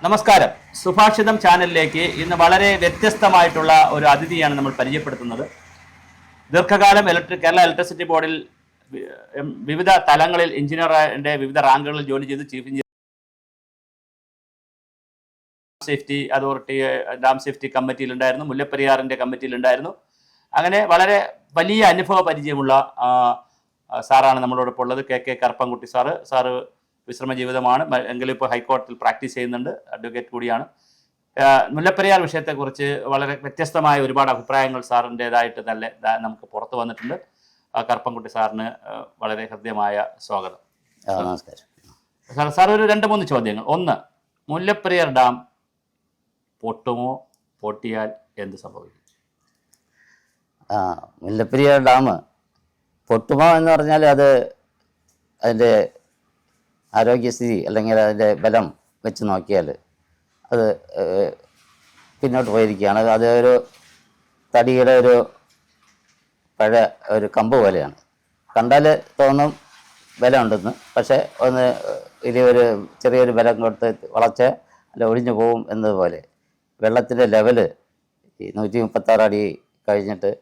നമസ്കാരം. സുഭാഷിതം ചാനലിലേക്ക് ഇന്ന് വളരെ വ്യത്യസ്തമായിട്ടുള്ള ഒരു അതിഥിയാണ് നമ്മൾ പരിചയപ്പെടുത്തുന്നത്. ദീർഘകാലം കേരള ഇലക്ട്രിസിറ്റി ബോർഡിൽ വിവിധ തലങ്ങളിൽ എഞ്ചിനീയറിന്റെ വിവിധ റാങ്കുകളിൽ ജോലി ചെയ്ത് chief engineer, safety authority, dam safety കമ്മിറ്റിയിലുണ്ടായിരുന്നു, മുല്ലപ്പെരിയാറിന്റെ കമ്മിറ്റിയിലുണ്ടായിരുന്നു. അങ്ങനെ വളരെ വലിയ അനുഭവ പരിചയമുള്ള സാറാണ് നമ്മളോടൊപ്പം ഉള്ളത്. കെ കറുപ്പൻകുട്ടി സാറ് വിശ്രമ ജീവിതമാണ്, എങ്കിലും ഇപ്പോൾ ഹൈക്കോടതിയിൽ പ്രാക്ടീസ് ചെയ്യുന്നുണ്ട്, അഡ്വക്കേറ്റ് കൂടിയാണ്. മുല്ലപ്പെരിയാർ വിഷയത്തെക്കുറിച്ച് വളരെ വ്യത്യസ്തമായ ഒരുപാട് അഭിപ്രായങ്ങൾ സാറിൻ്റെതായിട്ട് നല്ല നമുക്ക് പുറത്തു വന്നിട്ടുണ്ട്. കറുപ്പൻകുട്ടി സാറിന് വളരെ ഹൃദ്യമായ സ്വാഗതം. നമസ്കാരം സാർ. ഒരു 2-3 ചോദ്യങ്ങൾ. ഒന്ന്, മുല്ലപ്പെരിയാർ ഡാം പൊട്ടുമോ? പൊട്ടിയാൽ എന്ത് സംഭവിക്കും? മുല്ലപ്പെരിയാർ ഡാം പൊട്ടുമോ എന്ന് പറഞ്ഞാൽ അതിൻ്റെ ആരോഗ്യസ്ഥിതി അല്ലെങ്കിൽ അതിൻ്റെ ബലം വെച്ച് നോക്കിയാൽ അത് പിന്നോട്ട് പോയിരിക്കുകയാണ്. അത് ഒരു തടിയുടെ പഴയ കമ്പ് പോലെയാണ്. കണ്ടാൽ തോന്നും ബലമുണ്ടെന്ന്, പക്ഷേ ചെറിയൊരു ബലം കൊടുത്ത് വളച്ച് അല്ല ഒഴിഞ്ഞു പോവും എന്നതുപോലെ വെള്ളത്തിൻ്റെ ലെവല് 136 അടി കഴിഞ്ഞിട്ട്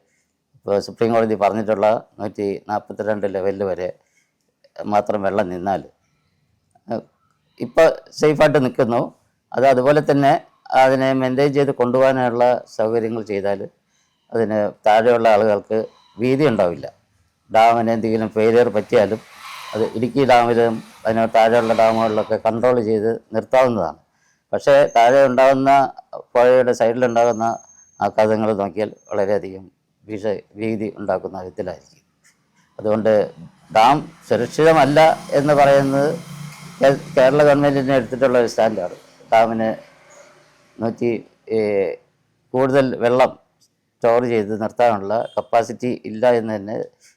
ഇപ്പോൾ സുപ്രീം കോടതി പറഞ്ഞിട്ടുള്ള 142 ലെവലിൽ വരെ മാത്രം വെള്ളം നിന്നാൽ ഇപ്പോൾ സേഫായിട്ട് നിൽക്കുന്നു. അതുപോലെ തന്നെ അതിനെ മെയിൻറ്റെയിൻ ചെയ്ത് കൊണ്ടുപോകാനുള്ള സൗകര്യങ്ങൾ ചെയ്താൽ അതിന് താഴെയുള്ള ആളുകൾക്ക് ഭീതി ഉണ്ടാവില്ല. ഡാമിന് എന്തെങ്കിലും ഫെയിലിയർ പറ്റിയാലും അത് ഇടുക്കി ഡാമിലും അതിന് താഴെയുള്ള ഡാമുകളിലൊക്കെ കൺട്രോൾ ചെയ്ത് നിർത്താവുന്നതാണ്. പക്ഷേ താഴെ ഉണ്ടാകുന്ന പുഴയുടെ സൈഡിലുണ്ടാകുന്ന ആഘാതങ്ങൾ നോക്കിയാൽ വളരെയധികം ഭീതി ഉണ്ടാക്കുന്ന വിധത്തിലായിരിക്കും. അതുകൊണ്ട് ഡാം സുരക്ഷിതമല്ല എന്ന് പറയുന്നത് കേരള ഗവൺമെൻറ്റിനെ എടുത്തിട്ടുള്ള ഒരു സ്റ്റാൻഡാണ്. ഡാമിന് കൂടുതൽ വെള്ളം സ്റ്റോർ ചെയ്ത് നിർത്താനുള്ള കപ്പാസിറ്റി ഇല്ല എന്ന് തന്നെ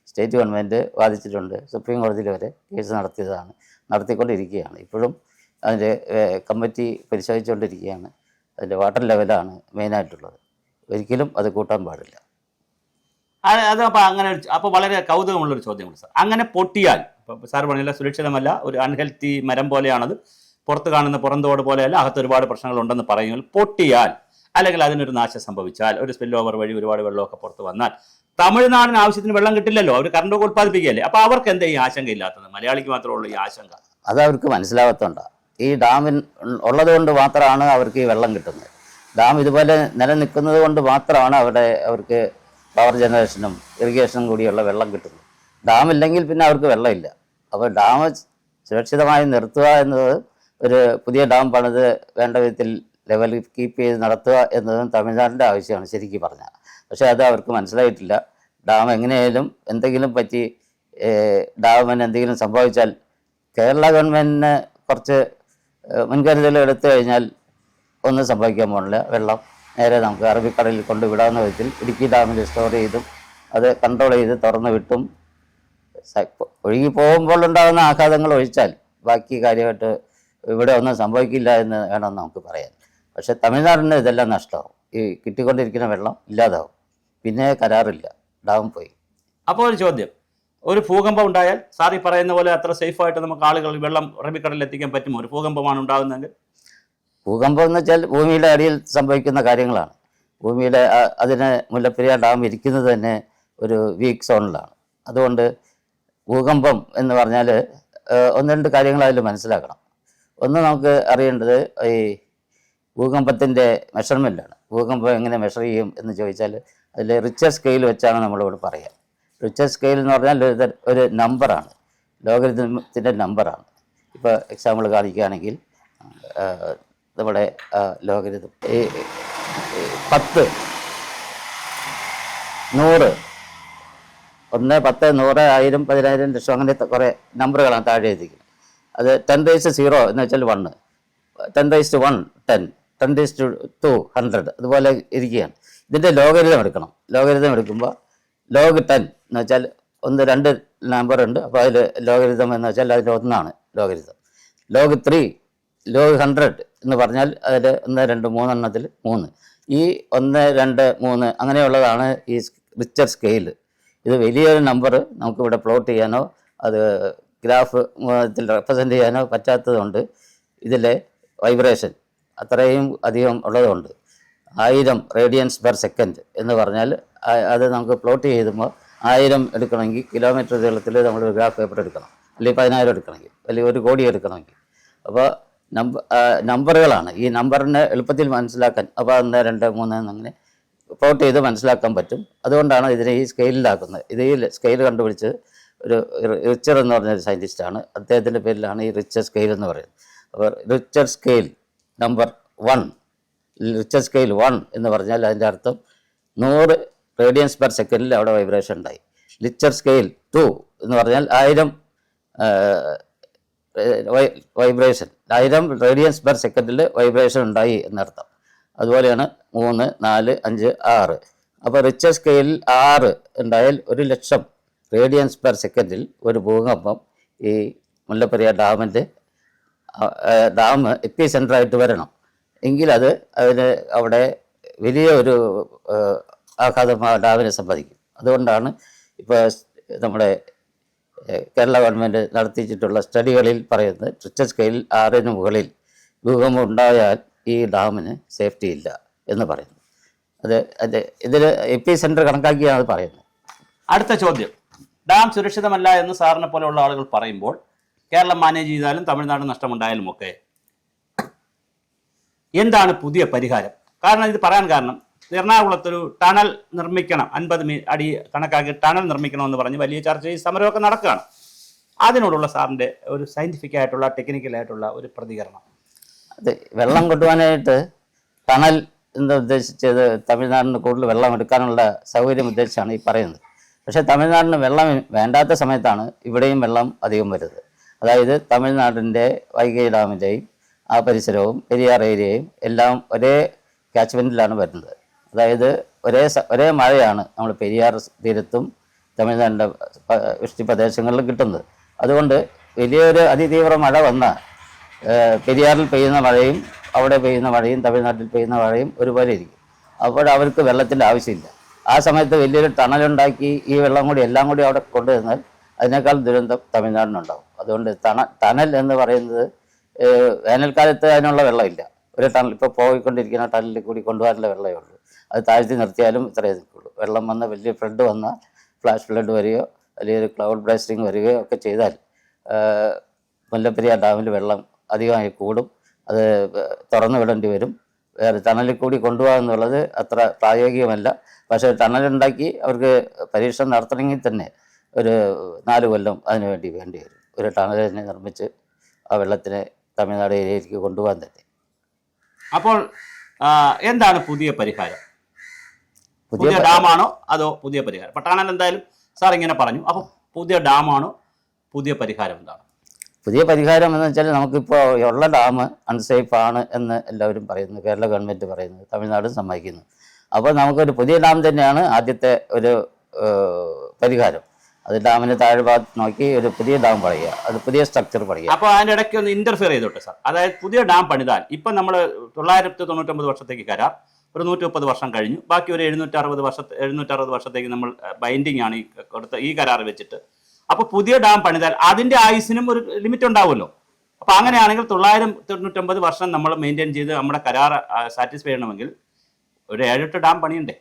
സ്റ്റേറ്റ് ഗവൺമെൻറ് വാദിച്ചിട്ടുണ്ട്. സുപ്രീം കോടതിയിൽ വരെ കേസ് നടത്തിക്കൊണ്ടിരിക്കുകയാണ്. ഇപ്പോഴും അതിൻ്റെ കമ്മിറ്റി പരിശോധിച്ചുകൊണ്ടിരിക്കുകയാണ്. അതിൻ്റെ വാട്ടർ ലെവലാണ് മെയിനായിട്ടുള്ളത്. ഒരിക്കലും അത് കൂട്ടാൻ പാടില്ല. അത് അപ്പോൾ വളരെ കൗതുകമുള്ളൊരു ചോദ്യമുണ്ട് സാർ. അങ്ങനെ പൊട്ടിയാൽ, ഇപ്പോൾ സാർ പറഞ്ഞില്ല സുരക്ഷിതമല്ല, ഒരു അൺഹെൽത്തി മരം പോലെയാണത്, പുറത്ത് കാണുന്ന പുറന്തോട് പോലെയല്ല, അകത്ത് ഒരുപാട് പ്രശ്നങ്ങളുണ്ടെന്ന് പറയുമെങ്കിൽ പൊട്ടിയാൽ അല്ലെങ്കിൽ അതിനൊരു നാശം സംഭവിച്ചാൽ, ഒരു സ്പിൽ ഓവർ വഴി ഒരുപാട് വെള്ളമൊക്കെ പുറത്ത് വന്നാൽ തമിഴ്നാടിന് ആവശ്യത്തിന് വെള്ളം കിട്ടില്ലല്ലോ, അവർ കറണ്ടൊക്കെ ഉത്പാദിപ്പിക്കുകയല്ലേ. അപ്പോൾ അവർക്ക് എന്താ ഈ ആശങ്കയില്ലാത്തത്? മലയാളിക്ക് മാത്രമുള്ള ഈ ആശങ്ക അത് അവർക്ക് മനസ്സിലാവാത്തതുകൊണ്ടാണ്. ഈ ഡാമിൻ ഉള്ളത് കൊണ്ട് മാത്രമാണ് അവർക്ക് ഈ വെള്ളം കിട്ടുന്നത്. ഡാം ഇതുപോലെ നിലനിൽക്കുന്നത് കൊണ്ട് മാത്രമാണ് അവർക്ക് പവർ ജനറേഷനും ഇറിഗേഷനും കൂടിയുള്ള വെള്ളം കിട്ടുന്നത്. ഡാം ഇല്ലെങ്കിൽ പിന്നെ അവർക്ക് വെള്ളമില്ല. അപ്പോൾ ഡാം സുരക്ഷിതമായി നിർത്തുക എന്നത്, ഒരു പുതിയ ഡാം പണിത് വേണ്ട വിധത്തിൽ ലെവൽ കീപ്പ് ചെയ്ത് നടത്തുക എന്നതും തമിഴ്നാടിൻ്റെ ആവശ്യമാണ് ശരിക്കും പറഞ്ഞാൽ. പക്ഷേ അത് അവർക്ക് മനസ്സിലായിട്ടില്ല. ഡാം എങ്ങനെയായാലും എന്തെങ്കിലും പറ്റി ഡാമിന് എന്തെങ്കിലും സംഭവിച്ചാൽ കേരള ഗവൺമെൻറ്റിന് കുറച്ച് മുൻകരുതൽ എടുത്തു കഴിഞ്ഞാൽ ഒന്നും സംഭവിക്കാൻ പോകുന്നില്ല. വെള്ളം നേരെ നമുക്ക് അറബിക്കടലിൽ കൊണ്ടുവിടാവുന്ന വിധത്തിൽ ഇടുക്കി ഡാമിൽ സ്റ്റോർ ചെയ്തും അത് കൺട്രോൾ ചെയ്ത് തുറന്നു വിട്ടും ഒഴുകി പോകുമ്പോൾ ഉണ്ടാകുന്ന ആഘാതങ്ങൾ ഒഴിച്ചാൽ ബാക്കി കാര്യമായിട്ട് ഇവിടെ ഒന്നും സംഭവിക്കില്ല എന്ന് വേണം നമുക്ക് പറയാൻ. പക്ഷേ തമിഴ്നാടിന് ഇതെല്ലാം നഷ്ടമാവും. ഈ കിട്ടിക്കൊണ്ടിരിക്കുന്ന വെള്ളം ഇല്ലാതാവും. പിന്നെ കരാറില്ല, ഡാം പോയി. അപ്പോൾ ഒരു ചോദ്യം, ഒരു ഭൂകമ്പം ഉണ്ടായാൽ സാർ ഈ പറയുന്ന പോലെ അത്ര സേഫായിട്ട് നമുക്ക് ആളുകൾ വെള്ളം അറബിക്കടലിൽ എത്തിക്കാൻ പറ്റുമോ? ഒരു ഭൂകമ്പമാണ് ഉണ്ടാകുന്നതെങ്കിൽ? ഭൂകമ്പം എന്ന് വെച്ചാൽ ഭൂമിയുടെ അടിയിൽ സംഭവിക്കുന്ന കാര്യങ്ങളാണ്. അതിന് മുല്ലപ്പെരിയാർ ഡാം ഇരിക്കുന്നത് തന്നെ ഒരു വീക്ക് സോണിലാണ്. അതുകൊണ്ട് ഭൂകമ്പം എന്ന് പറഞ്ഞാൽ 1-2 കാര്യങ്ങൾ അതിൽ മനസ്സിലാക്കണം. ഒന്ന്, നമുക്ക് അറിയേണ്ടത് ഈ ഭൂകമ്പത്തിൻ്റെ മെഷർമെൻറ്റാണ്. ഭൂകമ്പം എങ്ങനെ മെഷർ ചെയ്യും എന്ന് ചോദിച്ചാൽ അതിൽ റിച്ചർ സ്കെയിൽ വെച്ചാണ് നമ്മളിവിടെ പറയുക. റിച്ചർ സ്കെയിൽ എന്ന് പറഞ്ഞാൽ ഒരു നമ്പറാണ്, ലോഗരിതത്തിൻ്റെ നമ്പറാണ്. ഇപ്പോൾ എക്സാമ്പിൾ കാണിക്കുകയാണെങ്കിൽ നമ്മുടെ ലോഗരിതം ഈ 10, 100, 1, 10, 100, 1000, 10,000, ലക്ഷം, അങ്ങനത്തെ കുറേ നമ്പറുകളാണ് താഴെ എത്തിക്കുന്നത്. അത് 10⁻0 എന്ന് വെച്ചാൽ 1, 10⁻1 10, 10⁻2 100, അതുപോലെ ഇരിക്കുകയാണ്. ഇതിൻ്റെ ലോഗരിതം എടുക്കണം. ലോഗരിതം എടുക്കുമ്പോൾ ലോഗ് 10 എന്ന് വെച്ചാൽ 2 നമ്പറുണ്ട്. അപ്പോൾ അതിൽ ലോഗരിതം എന്ന് വെച്ചാൽ അതിൽ 1 ലോഗരിതം. ലോഗ് 3, ലോഗ് 100 എന്ന് പറഞ്ഞാൽ അതിൽ 1, 2, 3 എണ്ണത്തിൽ 3. ഈ 1, 2, 3 അങ്ങനെയുള്ളതാണ് ഈ റിച്ചർ സ്കെയിൽ. ഇത് വലിയൊരു നമ്പർ നമുക്കിവിടെ പ്ലോട്ട് ചെയ്യാനോ അത് ഗ്രാഫ് റെപ്രസെൻ്റ് ചെയ്യാനോ പറ്റാത്തതുകൊണ്ട് ഇതിലെ വൈബ്രേഷൻ അത്രയും അധികം ഉള്ളതുകൊണ്ട് 1000 റേഡിയൻസ് പെർ സെക്കൻഡ് എന്ന് പറഞ്ഞാൽ അത് നമുക്ക് പ്ലോട്ട് ചെയ്യുമ്പോൾ 1000 എടുക്കണമെങ്കിൽ കിലോമീറ്റർ നീളത്തിൽ നമ്മൾ ഒരു ഗ്രാഫ് പേപ്പർ എടുക്കണം, അല്ലെങ്കിൽ 10000 എടുക്കണമെങ്കിൽ, അല്ലെങ്കിൽ 1 കോടി എടുക്കണമെങ്കിൽ. അപ്പോൾ നമ്പറുകളാണ് ഈ നമ്പറിനെ എളുപ്പത്തിൽ മനസ്സിലാക്കാൻ. അപ്പോൾ 1 2 3 അങ്ങനെ പ്ലോട്ട് ചെയ്ത് മനസ്സിലാക്കാൻ പറ്റും. അതുകൊണ്ടാണ് ഇതിനെ ഈ സ്കെയിലിലാക്കുന്നത്. ഇത് ഈ സ്കെയിൽ കണ്ടുപിടിച്ച് ഒരു റിച്ചർ എന്ന് പറഞ്ഞൊരു സയൻറ്റിസ്റ്റാണ്. അദ്ദേഹത്തിൻ്റെ പേരിലാണ് ഈ റിച്ചർ സ്കെയിൽ എന്ന് പറയുന്നത്. അപ്പോൾ richer scale number 1, richer scale 1 എന്ന് പറഞ്ഞാൽ അതിൻ്റെ അർത്ഥം 100 റേഡിയൻസ് പെർ സെക്കൻഡിൽ അവിടെ വൈബ്രേഷൻ ഉണ്ടായി. റിച്ചർ സ്കെയിൽ 2 എന്ന് പറഞ്ഞാൽ 1000 വൈബ്രേഷൻ, 1000 റേഡിയൻസ് പെർ സെക്കൻഡിൽ വൈബ്രേഷൻ ഉണ്ടായി എന്നർത്ഥം. അതുപോലെയാണ് 3 4 5 6. അപ്പോൾ റിച്ചർ സ്കെയിലിൽ 6 ഉണ്ടായാൽ 1,00,000 റേഡിയൻസ് പെർ സെക്കൻഡിൽ ഒരു ഭൂകമ്പം ഈ മുല്ലപ്പെരിയാർ ഡാം എപ്പി സെൻറ്ററായിട്ട് വരണം എങ്കിൽ അതിന് അവിടെ വലിയ ഒരു ആഘാതം ആ ഡാമിനെ സംഭവിക്കും. അതുകൊണ്ടാണ് ഇപ്പോൾ നമ്മുടെ കേരള ഗവൺമെൻറ് നടത്തിയിട്ടുള്ള സ്റ്റഡികളിൽ പറയുന്നത് റിച്ചർ സ്കെയിൽ 6ന് മുകളിൽ ഭൂകമ്പം ഉണ്ടായാൽ ഈ ഡാമിന് സേഫ്റ്റി ഇല്ല എന്ന് പറയുന്നു. ഇതിൽ എപ്പി സെൻറ്റർ കണക്കാക്കിയാണ് അത് പറയുന്നത്. അടുത്ത ചോദ്യം, ഡാം സുരക്ഷിതമല്ല എന്ന് സാറിനെ പോലെയുള്ള ആളുകൾ പറയുമ്പോൾ കേരളം മാനേജ് ചെയ്താലും തമിഴ്നാട് നഷ്ടമുണ്ടായാലും ഒക്കെ എന്താണ് പുതിയ പരിഹാരം? കാരണം ഇത് പറയാൻ കാരണം എറണാകുളത്തൊരു ടണൽ നിർമ്മിക്കണം, 50 അടി കണക്കാക്കി ടണൽ നിർമ്മിക്കണമെന്ന് പറഞ്ഞ് വലിയ ചർച്ചയും സമരമൊക്കെ നടക്കുകയാണ്. അതിനോടുള്ള സാറിൻ്റെ ഒരു സയൻറ്റിഫിക് ആയിട്ടുള്ള ടെക്നിക്കലായിട്ടുള്ള ഒരു പ്രതികരണം. അത് വെള്ളം കൊണ്ടുപോകാനായിട്ട് ടണൽ എന്ന് ഉദ്ദേശിച്ചത് തമിഴ്നാടിന് കൂടുതൽ വെള്ളം എടുക്കാനുള്ള സൗകര്യം ഉദ്ദേശിച്ചാണ് ഈ പറയുന്നത്. പക്ഷേ തമിഴ്നാടിന് വെള്ളം വേണ്ടാത്ത സമയത്താണ് ഇവിടെയും വെള്ളം അധികം വരുന്നത്. അതായത് തമിഴ്നാടിൻ്റെ വൈഗൈ ഡാമിൻ്റെയും ആ പരിസരവും പെരിയാർ ഏരിയയും എല്ലാം ഒരേ ക്യാച്ച്മെൻറ്റിലാണ് വരുന്നത്. അതായത് ഒരേ മഴയാണ് നമ്മൾ പെരിയാർ തീരത്തും തമിഴ്നാടിൻ്റെ വൃഷ്ടി പ്രദേശങ്ങളിലും കിട്ടുന്നത്. അതുകൊണ്ട് വലിയൊരു അതിതീവ്ര മഴ വന്നാൽ പെരിയാറിൽ പെയ്യുന്ന മഴയും അവിടെ പെയ്യുന്ന മഴയും തമിഴ്നാട്ടിൽ പെയ്യുന്ന മഴയും ഒരുപോലെ ഇരിക്കും. അപ്പോൾ അവർക്ക് വെള്ളത്തിൻ്റെ ആവശ്യമില്ല. ആ സമയത്ത് വലിയൊരു ടണലുണ്ടാക്കി ഈ വെള്ളം കൂടി എല്ലാം കൂടി അവിടെ കൊണ്ടുവന്നാൽ അതിനേക്കാൾ ദുരന്തം തമിഴ്നാടിനുണ്ടാവും. അതുകൊണ്ട് ടണൽ എന്ന് പറയുന്നത് വേനൽക്കാലത്ത് അതിനുള്ള വെള്ളമില്ല. ഒരു ടണൽ ഇപ്പോൾ പോയിക്കൊണ്ടിരിക്കുന്ന ടണലിൽ കൂടി കൊണ്ടുപോകാനുള്ള വെള്ളമേ ഉള്ളൂ. അത് താഴ്ത്തി നിർത്തിയാലും ഇത്രയേ നിൽക്കുള്ളൂ. വെള്ളം വന്ന വലിയ ഫ്ലഡ് വന്നാൽ ഫ്ലാഷ് ഫ്ലഡ് വരികയോ അല്ലെങ്കിൽ ഒരു ക്ലൗഡ് ബ്ലാസ്റ്റിംഗ് വരികയോ ഒക്കെ ചെയ്താൽ മുല്ലപ്പെരിയാർ ഡാമിൽ വെള്ളം അധികമായി കൂടും. അത് തുറന്നു വിടേണ്ടി വരും. വേറെ ടണലിൽ കൂടി കൊണ്ടുപോകുക എന്നുള്ളത് അത്ര പ്രായോഗികമല്ല. പക്ഷേ ടണലുണ്ടാക്കി അവർക്ക് പരീക്ഷണം നടത്തണമെങ്കിൽ തന്നെ ഒരു 4 കൊല്ലം അതിനു വേണ്ടി വരും. ഒരു ടണൽ തന്നെ നിർമ്മിച്ച് ആ വെള്ളത്തിനെ തമിഴ്നാട് ഏരിയയിലേക്ക് കൊണ്ടുപോകാൻ തന്നെ. അപ്പോൾ എന്താണ് പുതിയ പരിഹാരം? പുതിയ ഡാമാണോ അതോ പുതിയ പരിഹാരം? ടണൽ എന്തായാലും സാർ ഇങ്ങനെ പറഞ്ഞു. അപ്പോൾ പുതിയ ഡാമാണോ? പുതിയ പരിഹാരം എന്താണ്? പുതിയ പരിഹാരം എന്ന് വെച്ചാൽ നമുക്കിപ്പോൾ ഉള്ള ഡാം അൺസേഫ് ആണ് എന്ന് എല്ലാവരും പറയുന്നു. കേരള ഗവൺമെൻറ് പറയുന്നത്, തമിഴ്നാടും സമ്മതിക്കുന്നു. അപ്പോൾ നമുക്കൊരു പുതിയ ഡാം തന്നെയാണ് ആദ്യത്തെ ഒരു പരിഹാരം. അത് ഡാമിന് താഴ്ഭാഗത്ത് നോക്കി ഒരു പുതിയ ഡാം പണിയുക, അത് പുതിയ സ്ട്രക്ചർ പണിയുക. അപ്പോൾ അതിൻ്റെ ഇടയ്ക്ക് ഒന്ന് ഇന്റർഫിയർ ചെയ്തോട്ടെ സാർ. അതായത് പുതിയ ഡാം പണിതാൽ ഇപ്പം നമ്മൾ 999 വർഷത്തേക്ക് കരാർ, ഒരു 130 വർഷം കഴിഞ്ഞു, ബാക്കി ഒരു 760 വർഷത്തേക്ക് നമ്മൾ ബൈൻഡിങ് ആണ് ഈ കരാർ വെച്ചിട്ട്. അപ്പോൾ പുതിയ ഡാം പണിതാൽ അതിൻ്റെ ആയുസിനും ഒരു ലിമിറ്റ് ഉണ്ടാവുമല്ലോ. അപ്പോൾ അങ്ങനെയാണെങ്കിൽ 999 വർഷം നമ്മൾ മെയിൻറ്റെയിൻ ചെയ്ത് നമ്മുടെ കരാർ സാറ്റിസ്ഫൈ ചെയ്യണമെങ്കിൽ ഒരു 7-8 ഡാം പണിയുണ്ടേ.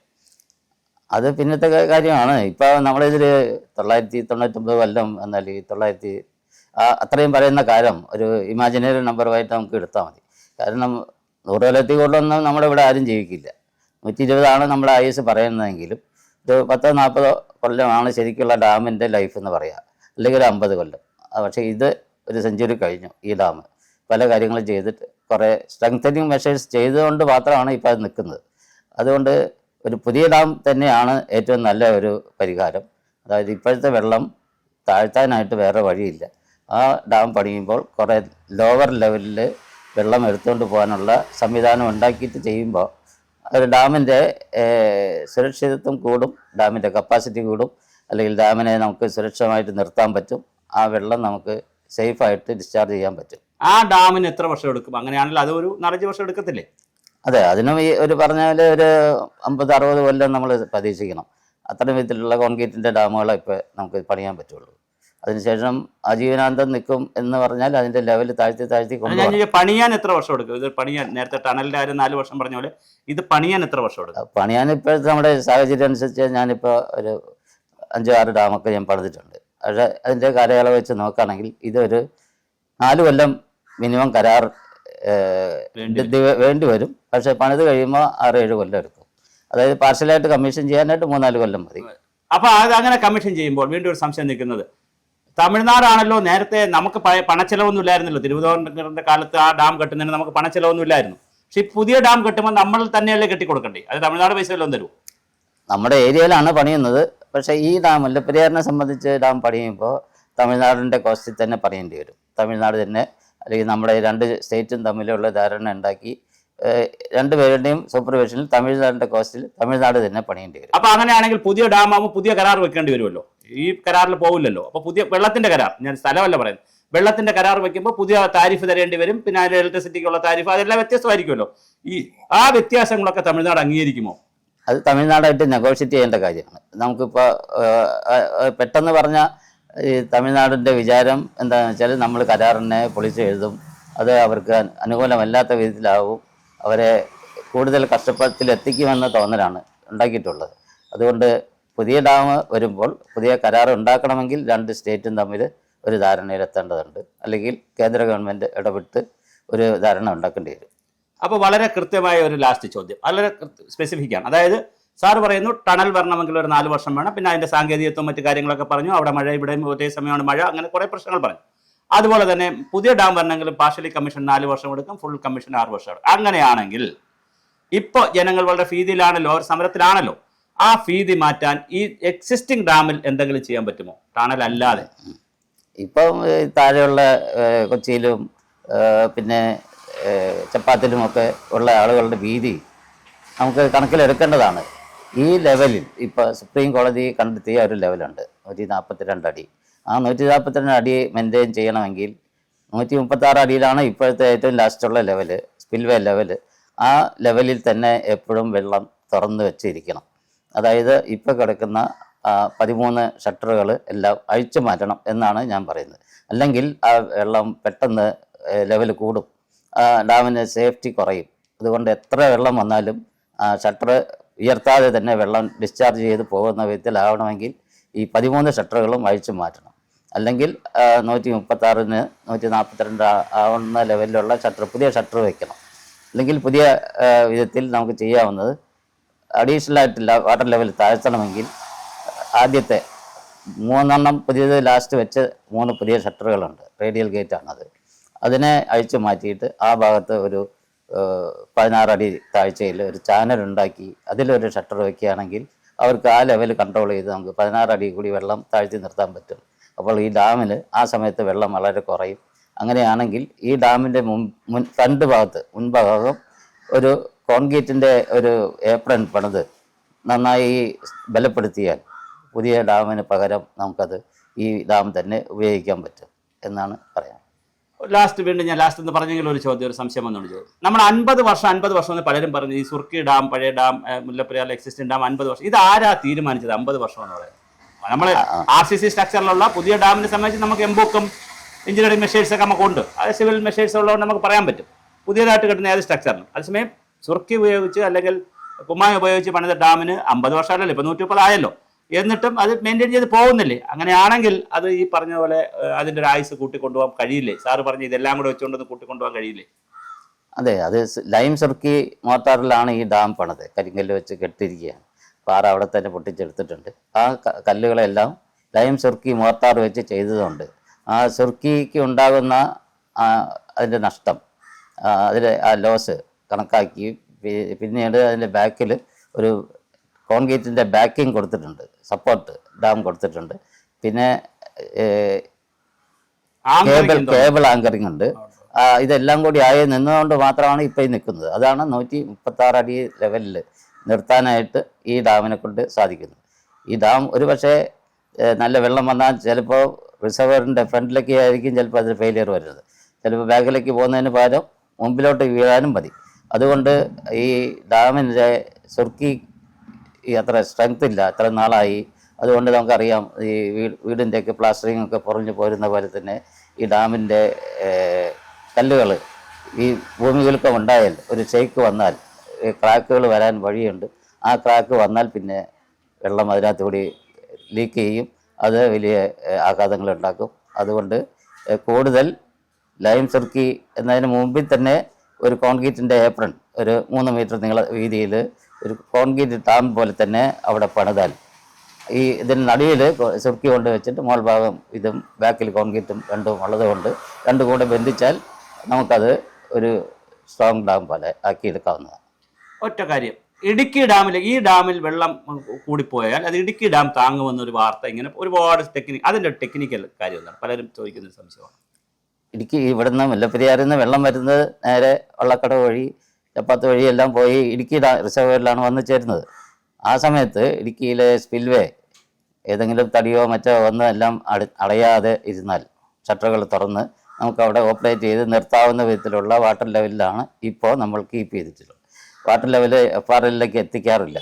അത് പിന്നത്തെ കാര്യമാണ്. ഇപ്പോൾ നമ്മളിതിൽ 999 കൊല്ലം എന്നാൽ 900 അത്രയും പറയുന്ന കാലം ഒരു ഇമാജിനറി നമ്പറുമായിട്ട് നമുക്ക് എടുത്താൽ മതി. കാരണം 100 കൊല്ലത്തിൽ കൂടുതലൊന്നും നമ്മളിവിടെ ആരും ജീവിക്കില്ല. 120 നമ്മുടെ ആയുസ് പറയുന്നതെങ്കിലും ഒരു 10-40 കൊല്ലമാണ് ശരിക്കുള്ള ഡാമിൻ്റെ ലൈഫ് എന്ന് പറയുക, അല്ലെങ്കിൽ ഒരു 50 കൊല്ലം. പക്ഷേ ഇത് ഒരു സെഞ്ചുറി കഴിഞ്ഞു. ഈ ഡാം പല കാര്യങ്ങളും ചെയ്തിട്ട് കുറേ സ്ട്രെങ്തനിങ് മെഷേഴ്സ് ചെയ്തുകൊണ്ട് മാത്രമാണ് ഇപ്പോൾ അത് നിൽക്കുന്നത്. അതുകൊണ്ട് ഒരു പുതിയ ഡാം തന്നെയാണ് ഏറ്റവും നല്ല ഒരു പരിഹാരം. അതായത് ഇപ്പോഴത്തെ വെള്ളം താഴ്ത്താനായിട്ട് വേറെ വഴിയില്ല. ആ ഡാം പണിയുമ്പോൾ കുറേ ലോവർ ലെവലിൽ വെള്ളം എടുത്തുകൊണ്ട് പോകാനുള്ള സംവിധാനം ഉണ്ടാക്കിയിട്ട് ചെയ്യുമ്പോൾ ഒരു ഡാമിൻ്റെ സുരക്ഷിതത്വം കൂടും, ഡാമിൻ്റെ കപ്പാസിറ്റി കൂടും, അല്ലെങ്കിൽ ഡാമിനെ നമുക്ക് സുരക്ഷിതമായിട്ട് നിർത്താൻ പറ്റും. ആ വെള്ളം നമുക്ക് സേഫായിട്ട് ഡിസ്ചാർജ് ചെയ്യാൻ പറ്റും. ആ ഡാമിന് എത്ര വർഷം എടുക്കും? അങ്ങനെയാണെങ്കിൽ അത് ഒരു 4-5 വർഷം എടുക്കത്തില്ലേ? അതെ, അതിനും ഈ ഒരു പറഞ്ഞാൽ ഒരു 50-60 കൊല്ലം നമ്മൾ പ്രതീക്ഷിക്കണം. അത്തരം വിധത്തിലുള്ള കോൺക്രീറ്റിൻ്റെ ഡാമുകളെ ഇപ്പോൾ നമുക്ക് പണിയാൻ പറ്റുള്ളൂ. അതിനുശേഷം ആജീവനാന്തം നിൽക്കും എന്ന് പറഞ്ഞാൽ അതിന്റെ ലെവൽ താഴ്ത്തി ഞാൻ കൊണ്ടുപോകണം. ചോദിച്ചത് പണിയാൻ എത്ര വർഷം എടുക്കും? ഇത് പണിയാൻ നേരത്തെ ടണലിന്റെ കാര്യം 4 വർഷം പറഞ്ഞ പോലെ ഇത് പണിയാൻ എത്ര വർഷം എടുക്കും? പണിയാൻ ഇപ്പോഴത്തെ നമ്മുടെ സാഹചര്യം അനുസരിച്ച് ഞാനിപ്പോൾ ഒരു 5-6 ഡാമൊക്കെ ഞാൻ പണിതിട്ടുണ്ട്. പക്ഷേ അതിൻ്റെ കാലയളവ് വെച്ച് നോക്കുകയാണെങ്കിൽ ഇതൊരു 4 കൊല്ലം മിനിമം കരാർ വേണ്ടി വരും. പക്ഷേ പണിത് കഴിയുമ്പോൾ 6-7 കൊല്ലം എടുക്കും. അതായത് പാർഷ്യലായിട്ട് കമ്മീഷൻ ചെയ്യാനായിട്ട് 3-4 കൊല്ലം മതി. അപ്പൊ അത് അങ്ങനെ കമ്മീഷൻ ചെയ്യുമ്പോൾ വീണ്ടും ഒരു സംശയം നിൽക്കുന്നത്, തമിഴ്നാടാണല്ലോ നേരത്തെ നമുക്ക് പണച്ചെലവൊന്നും ഇല്ലായിരുന്നല്ലോ. തിരുവിതാംകൂറിന്റെ കാലത്ത് ആ ഡാം കെട്ടുന്നതിന് നമുക്ക് പണച്ചെലവൊന്നും ഇല്ലായിരുന്നു. പക്ഷെ ഈ പുതിയ ഡാം കെട്ടുമ്പോൾ നമ്മൾ തന്നെയല്ലേ കെട്ടിക്കൊടുക്കണ്ടേ? അത് തമിഴ്നാട് പൈസ വല്ലതും തരുമോ? നമ്മുടെ ഏരിയയിലാണ് പണിയുന്നത്. പക്ഷേ ഈ ഡാം മുല്ലപ്പെരിയാറിനെ സംബന്ധിച്ച് ഡാം പണിയുമ്പോൾ തമിഴ്നാടിൻ്റെ കോസ്റ്റിൽ തന്നെ പണിയേണ്ടി വരും. തമിഴ്നാട് തന്നെ അല്ലെങ്കിൽ നമ്മുടെ 2 സ്റ്റേറ്റും തമ്മിലുള്ള ധാരണ ഉണ്ടാക്കി 2 പേരുടെയും സൂപ്പർവിഷനിൽ തമിഴ്നാടിൻ്റെ കോസ്റ്റിൽ തമിഴ്നാട് തന്നെ പണിയേണ്ടി വരും. അപ്പൊ അങ്ങനെയാണെങ്കിൽ പുതിയ ഡാം ആകുമ്പോൾ പുതിയ കരാർ വെക്കേണ്ടി വരുമല്ലോ. ഈ കരാറിൽ പോകില്ലല്ലോ. അപ്പൊ പുതിയ വെള്ളത്തിന്റെ കരാർ, ഞാൻ സ്ഥലമല്ല പറയുന്നത്, വെള്ളത്തിന്റെ കരാർ വെക്കുമ്പോൾ പുതിയ താരിഫ് തരേണ്ടി വരും. പിന്നെ അതിന്റെ ഇലക്ട്രിസിറ്റിക്കുള്ള താരിഫ് അതെല്ലാം വ്യത്യസ്തമായിരിക്കുമല്ലോ. ആ വ്യത്യാസങ്ങളൊക്കെ തമിഴ്നാട് അംഗീകരിക്കുമോ? അത് തമിഴ്നാടായിട്ട് നെഗോഷിയേറ്റ് ചെയ്യേണ്ട കാര്യമാണ്. നമുക്കിപ്പോൾ പെട്ടെന്ന് പറഞ്ഞാൽ ഈ തമിഴ്നാടിൻ്റെ വിചാരം എന്താണെന്ന് വെച്ചാൽ നമ്മൾ കരാറിനെ പൊളിച്ച് എഴുതും, അത് അവർക്ക് അനുകൂലമല്ലാത്ത വിധത്തിലാവും, അവരെ കൂടുതൽ കഷ്ടപ്പാടത്തിൽ എത്തിക്കുമെന്ന തോന്നലാണ് ഉണ്ടാക്കിയിട്ടുള്ളത്. അതുകൊണ്ട് പുതിയ ഡാം വരുമ്പോൾ പുതിയ കരാർ ഉണ്ടാക്കണമെങ്കിൽ 2 സ്റ്റേറ്റും തമ്മിൽ ഒരു ധാരണയിലെത്തേണ്ടതുണ്ട്. അല്ലെങ്കിൽ കേന്ദ്ര ഗവൺമെൻറ് ഇടപെട്ട് ഒരു ധാരണ ഉണ്ടാക്കേണ്ടി വരും. അപ്പോൾ വളരെ കൃത്യമായ ഒരു ലാസ്റ്റ് ചോദ്യം, വളരെ സ്പെസിഫിക് ആണ്. അതായത് സാർ പറയുന്നു ടണൽ വരണമെങ്കിൽ ഒരു 4 വർഷം വേണം. പിന്നെ അതിന്റെ സാങ്കേതികത്വം മറ്റു കാര്യങ്ങളൊക്കെ പറഞ്ഞു. അവിടെ മഴ, ഇവിടെ ഒരേ സമയമാണ് മഴ, അങ്ങനെ കുറേ പ്രശ്നങ്ങൾ പറഞ്ഞു. അതുപോലെ തന്നെ പുതിയ ഡാം വരണമെങ്കിൽ പാർഷ്യലി കമ്മീഷൻ 4 വർഷം എടുക്കും, ഫുൾ കമ്മീഷൻ 6 വർഷം എടുക്കും. അങ്ങനെയാണെങ്കിൽ ഇപ്പോൾ ജനങ്ങൾ വളരെ ഭീതിയിലാണല്ലോ, ഒരു സമരത്തിലാണല്ലോ. ആ ഭീതി മാറ്റാൻ ഈ എക്സിസ്റ്റിംഗ് ഡാമിൽ എന്തെങ്കിലും ചെയ്യാൻ പറ്റുമോ, ടണൽ അല്ലാതെ? ഇപ്പം താഴെയുള്ള കൊച്ചിയിലും പിന്നെ ചപ്പാത്തിലുമൊക്കെ ഉള്ള ആളുകളുടെ ഭീതി നമുക്ക് കണക്കിലെടുക്കേണ്ടതാണ്. ഈ ലെവലിൽ ഇപ്പോൾ സുപ്രീം കോടതി കണ്ടെത്തിയ ഒരു ലെവലുണ്ട് 142 അടി. ആ 142 അടി മെയിൻറ്റെയിൻ ചെയ്യണമെങ്കിൽ 136 അടിയിലാണ് ഇപ്പോഴത്തെ ഏറ്റവും ലാസ്റ്റുള്ള ലെവല്, സ്പിൽവേ ലെവല്. ആ ലെവലിൽ തന്നെ എപ്പോഴും വെള്ളം തുറന്നു വെച്ചിരിക്കണം. അതായത് ഇപ്പോൾ കിടക്കുന്ന 13 ഷട്ടറുകൾ എല്ലാം അഴിച്ചു മാറ്റണം എന്നാണ് ഞാൻ പറയുന്നത്. അല്ലെങ്കിൽ ആ വെള്ളം പെട്ടെന്ന് ലെവൽ കൂടും, ഡാമിന് സേഫ്റ്റി കുറയും. അതുകൊണ്ട് എത്ര വെള്ളം വന്നാലും ഷട്ടർ ഉയർത്താതെ തന്നെ വെള്ളം ഡിസ്ചാർജ് ചെയ്ത് പോകുന്ന വിധത്തിലാവണമെങ്കിൽ ഈ 13 ഷട്ടറുകളും അഴിച്ചു മാറ്റണം. അല്ലെങ്കിൽ 136-ന് 142 ആവുന്ന ലെവലിലുള്ള ഷട്ടർ, പുതിയ ഷട്ടർ വയ്ക്കണം. അല്ലെങ്കിൽ പുതിയ വിധത്തിൽ നമുക്ക് ചെയ്യാവുന്നത് അഡീഷണൽ ആയിട്ടില്ല വാട്ടർ ലെവൽ താഴ്ത്തണമെങ്കിൽ ആദ്യത്തെ 3 എണ്ണം പുതിയത് ലാസ്റ്റ് വെച്ച് 3 പുതിയ ഷട്ടറുകളുണ്ട്, റേഡിയൽ ഗേറ്റ് ആണത്. അതിനെ അഴിച്ചു മാറ്റിയിട്ട് ആ ഭാഗത്ത് ഒരു 16 അടി താഴ്ചയിൽ ഒരു ചാനൽ ഉണ്ടാക്കി അതിലൊരു ഷട്ടർ വയ്ക്കുകയാണെങ്കിൽ അവർക്ക് ആ ലെവൽ കൺട്രോൾ ചെയ്ത് നമുക്ക് 16 അടി കൂടി വെള്ളം താഴ്ത്തി നിർത്താൻ പറ്റും. അപ്പോൾ ഈ ഡാമിന് ആ സമയത്ത് വെള്ളം വളരെ കുറയും. അങ്ങനെയാണെങ്കിൽ ഈ ഡാമിൻ്റെ ഫ്രണ്ട് ഭാഗത്ത്, മുൻഭാഗം ഒരു കോൺക്രീറ്റിൻ്റെ ഒരു ഏപ്രൺ പണിത് നന്നായി ബലപ്പെടുത്തിയാൽ പുതിയ ഡാമിന് പകരം നമുക്കത് ഈ ഡാം തന്നെ ഉപയോഗിക്കാൻ പറ്റും എന്നാണ് പറയാൻ. വീണ്ടും ഞാൻ ലാസ്റ്റ് എന്ന് പറഞ്ഞെങ്കിൽ ഒരു ചോദ്യം, ഒരു സംശയം വന്നുകൊണ്ട് ചോദിച്ചു. നമ്മൾ 50 വർഷം എന്ന് പലരും പറഞ്ഞു. ഈ സുർക്കി ഡാം, പഴയ ഡാം, മുല്ലപ്പെരിയാർ എക്സിസ്റ്റിംഗ് ഡാം 50 വർഷം. ഇത് ആരാ തീരുമാനിച്ചത് 50 വർഷം എന്ന് പറയുന്നത്? നമ്മൾ RCC സ്ട്രക്ചറിലുള്ള പുതിയ ഡാമിനെ സംബന്ധിച്ച് നമുക്ക് എംബോക്കും എഞ്ചിനീയറിംഗ് മെഷേഴ്സൊക്കെ നമുക്കുണ്ട്. അത് സിവിൽ മെഷേഴ്സ് ഉള്ളതുകൊണ്ട് നമുക്ക് പറയാൻ പറ്റും പുതിയതായിട്ട് കിട്ടുന്ന ഏത് സ്ട്രക്ചറിനും. അതേസമയം സുർക്കി ഉപയോഗിച്ച് അല്ലെങ്കിൽ കുമ്മായി ഉപയോഗിച്ച് പണിത ഡാമിന് 50 വർഷമല്ലല്ലോ, ഇപ്പോൾ 130 ആയല്ലോ. എന്നിട്ടും അത് മെയിൻറ്റെയിൻ ചെയ്ത് പോകുന്നില്ലേ? അങ്ങനെയാണെങ്കിൽ അത് ഈ പറഞ്ഞ പോലെ അതിൻ്റെ ഒരു ആയുസ് കൂട്ടിക്കൊണ്ടുപോകാൻ കഴിയില്ലേ? സാറ് പറഞ്ഞ് ഇതെല്ലാം കൂടെ വെച്ചുകൊണ്ടൊന്ന് കൂട്ടിക്കൊണ്ടുപോകാൻ കഴിയില്ലേ? അതെ, അത് ലൈം സുർക്കി മോർട്ടാറിലാണ് ഈ ഡാം പണിത്. കരിങ്കല്ല് വെച്ച് കെട്ടിരിക്കുകയാണ്. പാറ അവിടെ തന്നെ പൊട്ടിച്ചെടുത്തിട്ടുണ്ട്. ആ കല്ലുകളെല്ലാം ലൈം സുർക്കി മോർട്ടാർ വെച്ച് ചെയ്തതുകൊണ്ട് ആ സുർക്കിക്ക് ഉണ്ടാകുന്ന അതിൻ്റെ നഷ്ടം, അതിൽ ആ ലോസ് കണക്കാക്കി പിന്നീട് അതിൻ്റെ ബാക്കിൽ ഒരു കോൺക്രീറ്റിൻ്റെ ബാക്കിങ് കൊടുത്തിട്ടുണ്ട്, സപ്പോർട്ട് ഡാം കൊടുത്തിട്ടുണ്ട്. പിന്നെ കേബിൾ ആങ്കറിങ് ഉണ്ട്. ഇതെല്ലാം കൂടി ആയി നിന്നുകൊണ്ട് മാത്രമാണ് ഇപ്പോൾ ഈ നിൽക്കുന്നത്. അതാണ് 136 അടി ലെവലിൽ നിർത്താനായിട്ട് ഈ ഡാമിനെ കൊണ്ട് സാധിക്കുന്നത്. ഈ ഡാം ഒരു പക്ഷേ നല്ല വെള്ളം വന്നാൽ ചിലപ്പോൾ റിസർവറിൻ്റെ ഫ്രണ്ടിലേക്ക് ആയിരിക്കും ചിലപ്പോൾ അതിൽ ഫെയിലിയർ വരുന്നത്. ചിലപ്പോൾ ബാക്കിലേക്ക് പോകുന്നതിന് പകരം മുമ്പിലോട്ട് വീഴാനും മതി. അതുകൊണ്ട് ഈ ഡാമിൻ്റെ സുർക്കി അത്ര സ്ട്രെങ്ത് ഇല്ല, അത്ര നാളായി. അതുകൊണ്ട് നമുക്കറിയാം ഈ വീടിൻ്റെയൊക്കെ പ്ലാസ്റ്ററിംഗ് ഒക്കെ പൊറിഞ്ഞു പോരുന്ന പോലെ തന്നെ ഈ ഡാമിൻ്റെ കല്ലുകൾ ഈ ഭൂമികുലുക്കം ഉണ്ടായാൽ ഒരു ഷെയ്ക്ക് വന്നാൽ ക്രാക്കുകൾ വരാൻ വഴിയുണ്ട്. ആ ക്രാക്ക് വന്നാൽ പിന്നെ വെള്ളം അതിനകത്തുകൂടി ലീക്ക് ചെയ്യും, അത് വലിയ ആഘാതങ്ങൾ ഉണ്ടാക്കും. അതുകൊണ്ട് കൂടുതൽ ലൈം സുർക്കി എന്നതിന് മുമ്പിൽ തന്നെ ഒരു കോൺക്രീറ്റിൻ്റെ ഏപ്രൺ ഒരു 3 മീറ്റർ വീതിയിൽ ഒരു കോൺക്രീറ്റ് ഡാം പോലെ തന്നെ അവിടെ പണിതാൽ ഈ ഇതിന് നടുവിൽ സുർക്കി കൊണ്ട് വെച്ചിട്ട് മോൾ ഭാഗം ഇതും ബാക്കിൽ കോൺക്രീറ്റും രണ്ടും ഉള്ളത് കൊണ്ട് രണ്ടും കൂടെ ബന്ധിച്ചാൽ നമുക്കത് ഒരു സ്ട്രോങ് ഡാം പോലെ ആക്കിയെടുക്കാവുന്നതാണ്. ഒറ്റ കാര്യം, ഇടുക്കി ഡാമിൽ ഈ ഡാമിൽ വെള്ളം കൂടിപ്പോയാൽ അത് ഇടുക്കി ഡാം താങ്ങുമെന്നൊരു വാർത്ത ഇങ്ങനെ ഒരുപാട് അതിൻ്റെ ടെക്നിക്കൽ കാര്യം എന്താണ് പലരും ചോദിക്കുന്ന ഒരു സംശയമാണ്. ഇടുക്കി ഇവിടുന്ന് മുല്ലപ്പെരിയാറിൽ നിന്ന് വെള്ളം വരുന്നത് നേരെ വള്ളക്കടവ് വഴി ചപ്പാത്ത് വഴി എല്ലാം പോയി ഇടുക്കി റിസർവറിലാണ് വന്ന് ചേരുന്നത്. ആ സമയത്ത് ഇടുക്കിയിലെ സ്പിൽവേ ഏതെങ്കിലും തടിയോ മറ്റോ വന്ന് എല്ലാം അടയാതെ ഇരുന്നാൽ ഷട്ടറുകൾ തുറന്ന് നമുക്ക് അവിടെ ഓപ്പറേറ്റ് ചെയ്ത് നിർത്താവുന്ന വിധത്തിലുള്ള വാട്ടർ ലെവലിലാണ് ഇപ്പോൾ നമ്മൾ കീപ്പ് ചെയ്തിട്ടുള്ളത്. വാട്ടർ ലെവൽ FRLലേക്ക് എത്തിക്കാറില്ല,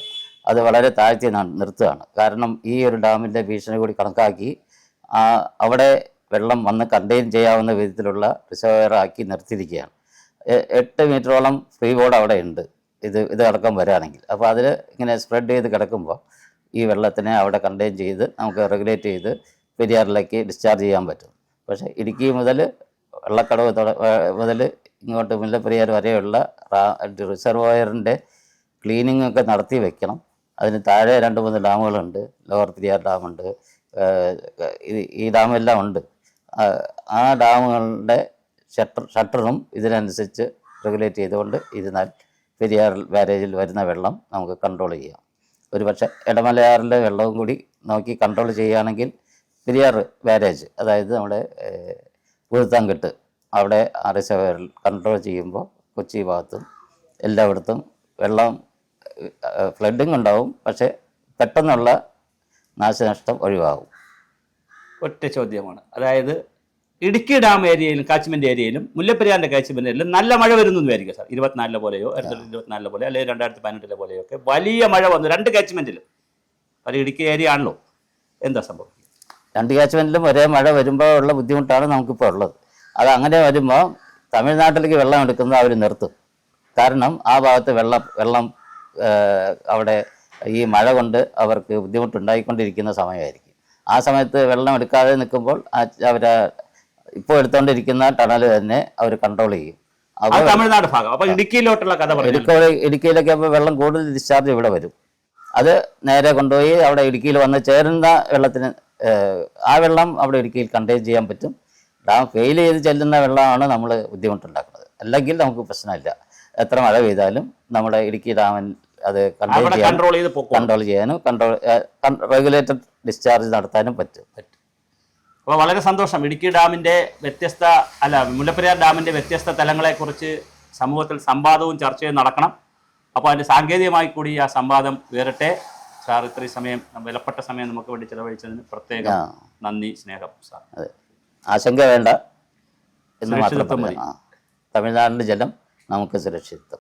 അത് വളരെ താഴ്ത്തി നിർത്തുകയാണ്. കാരണം ഈ ഒരു ഡാമിൻ്റെ ഭീഷണി കൂടി കണക്കാക്കി അവിടെ വെള്ളം വന്ന് കണ്ടെയ്ൻ ചെയ്യാവുന്ന വിധത്തിലുള്ള റിസർവയർ ആക്കി നിർത്തിയിരിക്കുകയാണ്. 8 മീറ്ററോളം ഫ്രീ ബോർഡ് അവിടെ ഉണ്ട് ഇത് അടക്കം വരികയാണെങ്കിൽ. അപ്പോൾ അതിൽ ഇങ്ങനെ സ്പ്രെഡ് ചെയ്ത് കിടക്കുമ്പോൾ ഈ വെള്ളത്തിനെ അവിടെ കണ്ടെയ്ൻ ചെയ്ത് നമുക്ക് റെഗുലേറ്റ് ചെയ്ത് പെരിയാറിലേക്ക് ഡിസ്ചാർജ് ചെയ്യാൻ പറ്റും. പക്ഷേ ഇടുക്കി മുതൽ വെള്ളക്കടവ് മുതൽ ഇങ്ങോട്ട് മുല്ലപ്പെരിയാർ വരെയുള്ള റിസർവോയറിൻ്റെ ക്ലീനിങ് ഒക്കെ നടത്തി വെക്കണം. അതിന് താഴെ 2-3 ഡാമുകളുണ്ട്, ലോവർ പെരിയാർ ഡാമുണ്ട്, ഈ ഡാമെല്ലാം ഉണ്ട്. ആ ഡാമുകളുടെ ഷട്ടറും ഇതിനനുസരിച്ച് റെഗുലേറ്റ് ചെയ്തുകൊണ്ട് ഇരുന്നാൽ പെരിയാർ ബാരേജിൽ വരുന്ന വെള്ളം നമുക്ക് കൺട്രോൾ ചെയ്യാം. ഒരു പക്ഷേ ഇടമലയാറിലെ വെള്ളവും കൂടി നോക്കി കൺട്രോൾ ചെയ്യുകയാണെങ്കിൽ പെരിയാർ ബാരേജ്, അതായത് നമ്മുടെ പൂഴ്ത്താൻകെട്ട് അവിടെ ആ റിസർവറിൽ കൺട്രോൾ ചെയ്യുമ്പോൾ കൊച്ചി ഭാഗത്തും എല്ലായിടത്തും വെള്ളം ഫ്ലഡിങ് ഉണ്ടാവും, പക്ഷേ പെട്ടെന്നുള്ള നാശനഷ്ടം ഒഴിവാകും. ഒറ്റ ചോദ്യമാണ്, അതായത് ഇടുക്കി ഡാം ഏരിയയിലും കാച്ച്മെന്റ് ഏരിയയിലും മുല്ലപ്പെരിയാറിന്റെ കാച്ച്മെന്റ് ഏരിയയിലും നല്ല മഴ വരുന്നു വിചാരിക്കുക സാർ. 24 പോലെയോ 2024 പോലെ അല്ലെങ്കിൽ 2018 പോലെയോ ഒക്കെ വലിയ മഴ വന്നു 2 കാച്ച്മെന്റിലും. അത് ഇടുക്കി ഏരിയ ആണല്ലോ, എന്താ സംഭവം? 2 കാച്ച്മെന്റിലും ഒരേ മഴ വരുമ്പോൾ ഉള്ള ബുദ്ധിമുട്ടാണ് നമുക്കിപ്പോൾ ഉള്ളത്. അത് അങ്ങനെ വരുമ്പോൾ തമിഴ്നാട്ടിലേക്ക് വെള്ളം എടുക്കുന്നത് അവർ നിർത്തും. കാരണം ആ ഭാഗത്ത് വെള്ളം അവിടെ ഈ മഴ കൊണ്ട് അവർക്ക് ബുദ്ധിമുട്ടുണ്ടായിക്കൊണ്ടിരിക്കുന്ന സമയമായിരിക്കും. ആ സമയത്ത് വെള്ളം എടുക്കാതെ നിൽക്കുമ്പോൾ അവർ ഇപ്പോൾ എടുത്തുകൊണ്ടിരിക്കുന്ന ടണൽ തന്നെ അവർ കൺട്രോൾ ചെയ്യും. അപ്പോൾ തമിഴ്നാട് ഭാഗം, അപ്പോൾ ഇടുക്കിയിലോട്ടുള്ള കഥ ഇടുക്കിയിലൊക്കെ അപ്പോൾ വെള്ളം കൂടുതൽ ഡിസ്ചാർജ് ഇവിടെ വരും. അത് നേരെ കൊണ്ടുപോയി അവിടെ ഇടുക്കിയിൽ വന്ന് ചേരുന്ന വെള്ളത്തിന് ആ വെള്ളം അവിടെ ഇടുക്കിയിൽ കണ്ടെയ്ൻ ചെയ്യാൻ പറ്റും. ഡാം ഫെയിൽ ചെയ്ത് ചെല്ലുന്ന വെള്ളമാണ് നമ്മൾ ബുദ്ധിമുട്ടുണ്ടാക്കുന്നത്. അല്ലെങ്കിൽ നമുക്ക് പ്രശ്നമില്ല, എത്ര മഴ പെയ്താലും നമ്മുടെ ഇടുക്കി ഡാമിൽ അത് കൺട്രോൾ ചെയ്യാനും റെഗുലേറ്റഡ് ഡിസ്ചാർജ് നടത്താനും പറ്റും. അപ്പോൾ വളരെ സന്തോഷം. ഇടുക്കി ഡാമിൻ്റെ മുല്ലപ്പെരിയാർ ഡാമിൻ്റെ വ്യത്യസ്ത തലങ്ങളെക്കുറിച്ച് സമൂഹത്തിൽ സംവാദവും ചർച്ചയും നടക്കണം. അപ്പോൾ അതിൻ്റെ സാങ്കേതികമായി കൂടി ആ സംവാദം ഉയരട്ടെ. സാർ ഇത്രയും സമയം, വിലപ്പെട്ട സമയം നമുക്ക് വേണ്ടി ചിലവഴിച്ചതിന് പ്രത്യേകം നന്ദി, സ്നേഹം സാർ. ആശങ്ക വേണ്ട എന്ന് മാത്രം. തമിഴ്നാടിൻ്റെ ജലം നമുക്ക് സുരക്ഷിതം.